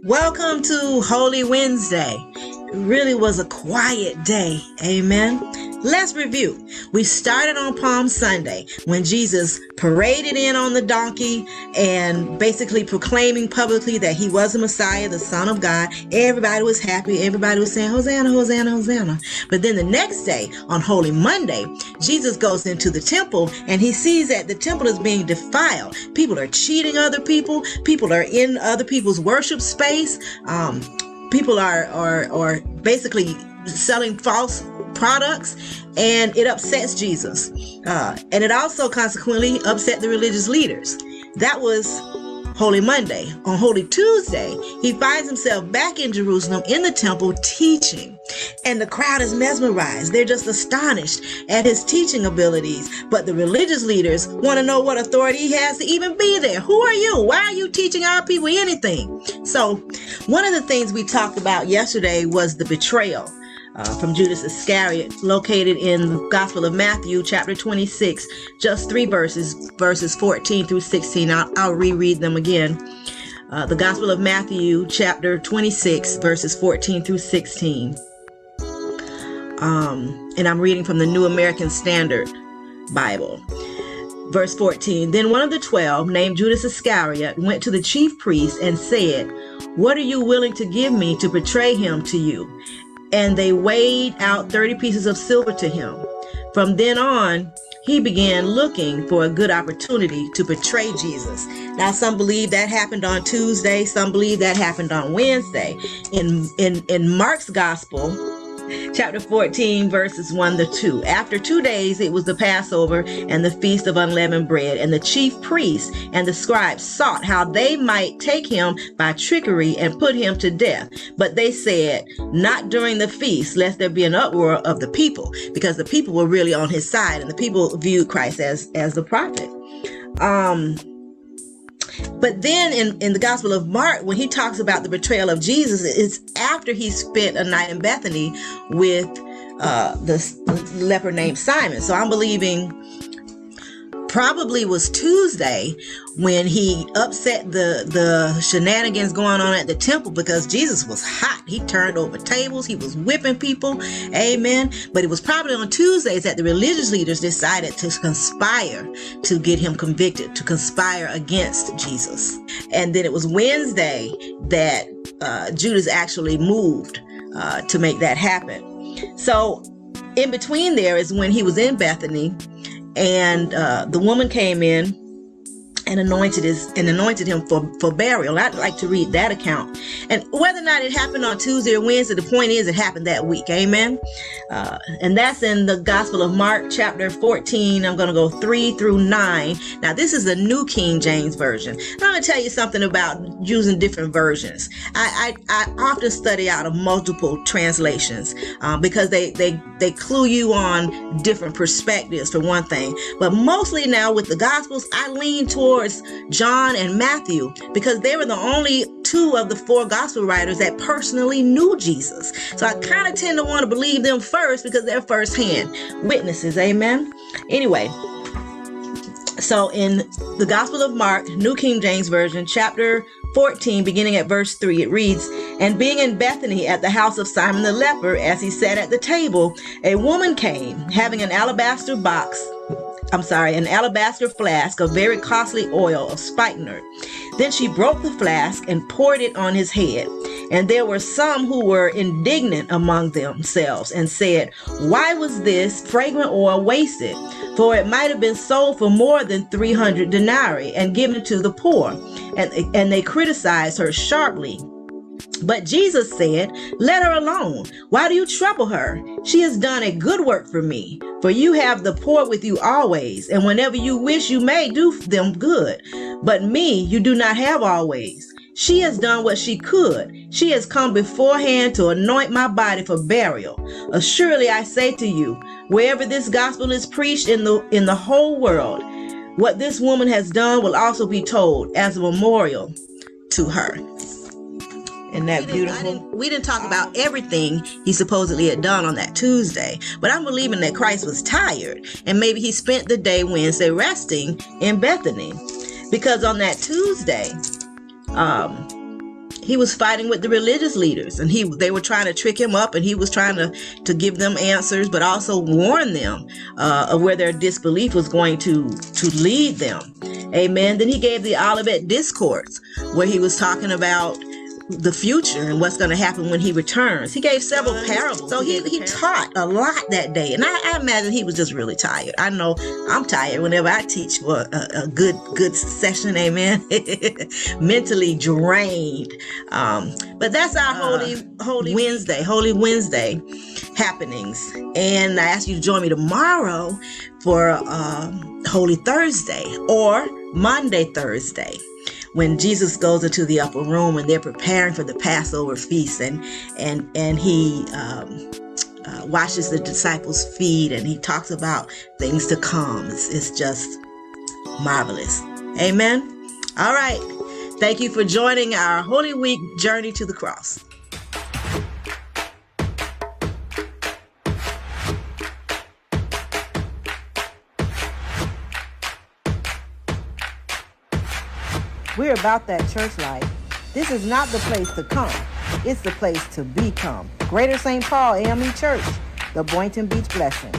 Welcome to Holy Wednesday. It really was a quiet day. Amen. Let's review. We started on Palm Sunday when Jesus paraded in on the donkey and basically proclaiming publicly that he was the Messiah, the Son of God. Everybody was happy. Everybody was saying, Hosanna, Hosanna, Hosanna. But then the next day, on Holy Monday, Jesus goes into the temple and he sees that the temple is being defiled. People are cheating other people. People are in other people's worship space. People are basically selling false products, and it upsets Jesus. And it also consequently upset the religious leaders. That was Holy Monday. On Holy Tuesday, he finds himself back in Jerusalem in the temple teaching. And the crowd is mesmerized. They're just astonished at his teaching abilities. But the religious leaders want to know what authority he has to even be there. Who are you? Why are you teaching our people anything? So one of the things we talked about yesterday was the betrayal from Judas Iscariot, located in the Gospel of Matthew, chapter 26, just 3 verses 14 through 16. I'll reread them again. The Gospel of Matthew, chapter 26, verses 14 through 16. And I'm reading from the New American Standard Bible. Verse 14, then one of the 12, named Judas Iscariot, went to the chief priests and said, "What are you willing to give me to betray him to you?" And they weighed out 30 pieces of silver to him. From then on, he began looking for a good opportunity to betray Jesus. Now, some believe that happened on Tuesday. Some believe that happened on Wednesday. In Mark's Gospel, chapter 14, verses 1 to 2. After 2 days, it was the Passover and the Feast of Unleavened Bread. And the chief priests and the scribes sought how they might take him by trickery and put him to death. But they said, not during the feast, lest there be an uproar of the people, because the people were really on his side and the people viewed Christ as the prophet. But then in the Gospel of Mark, when he talks about the betrayal of Jesus, it's after he spent a night in Bethany with the leper named Simon. So I'm believing probably was Tuesday when he upset the shenanigans going on at the temple, because Jesus was hot. He turned over tables. He was whipping people. Amen. But it was probably on Tuesdays that the religious leaders decided to conspire to get him convicted, to conspire against Jesus. And then it was Wednesday that Judas actually moved to make that happen. So in between there is when he was in Bethany, and the woman came in and anointed him for burial. I'd like to read that account. And whether or not it happened on Tuesday or Wednesday, the point is it happened that week. Amen. And that's in the Gospel of Mark, chapter 14. I'm going to go 3 through 9. Now, this is the New King James Version. I'm going to tell you something about using different versions. I often study out of multiple translations because they clue you on different perspectives, for one thing. But mostly now with the Gospels, I lean towards John and Matthew, because they were the only 2 of the 4 gospel writers that personally knew Jesus. So I kind of tend to want to believe them first because they're firsthand witnesses. Amen. Anyway, so in the Gospel of Mark, New King James Version, chapter 14, beginning at verse 3, it reads, and being in Bethany at the house of Simon the leper, as he sat at the table, a woman came having an alabaster flask of very costly oil of spikenard. Then she broke the flask and poured it on his head. And there were some who were indignant among themselves and said, why was this fragrant oil wasted? For it might have been sold for more than 300 denarii and given to the poor. And they criticized her sharply. But Jesus said, let her alone. Why do you trouble her? She has done a good work for me. For you have the poor with you always, and whenever you wish, you may do them good. But me you do not have always. She has done what she could. She has come beforehand to anoint my body for burial. Assuredly, I say to you, wherever this gospel is preached in the whole world, what this woman has done will also be told as a memorial to her. Isn't that beautiful? We didn't talk about everything he supposedly had done on that Tuesday, but I'm believing that Christ was tired and maybe he spent the day Wednesday resting in Bethany, because on that Tuesday, he was fighting with the religious leaders, and they were trying to trick him up, and he was trying to give them answers, but also warn them of where their disbelief was going to lead them. Amen. Then he gave the Olivet Discourse, where he was talking about the future and what's going to happen when he returns. He gave several parables. So he taught a lot that day. And I imagine he was just really tired. I know I'm tired whenever I teach for a good session. Amen. Mentally drained. But that's our Holy Wednesday happenings. And I ask you to join me tomorrow for Holy Thursday or Monday, Thursday, when Jesus goes into the upper room and they're preparing for the Passover feast, and he washes the disciples' feet, and he talks about things to come. It's just marvelous. Amen. All right. Thank you for joining our Holy Week journey to the cross. We're about that church life. This is not the place to come. It's the place to become. Greater St. Paul AME Church, the Boynton Beach Blessing.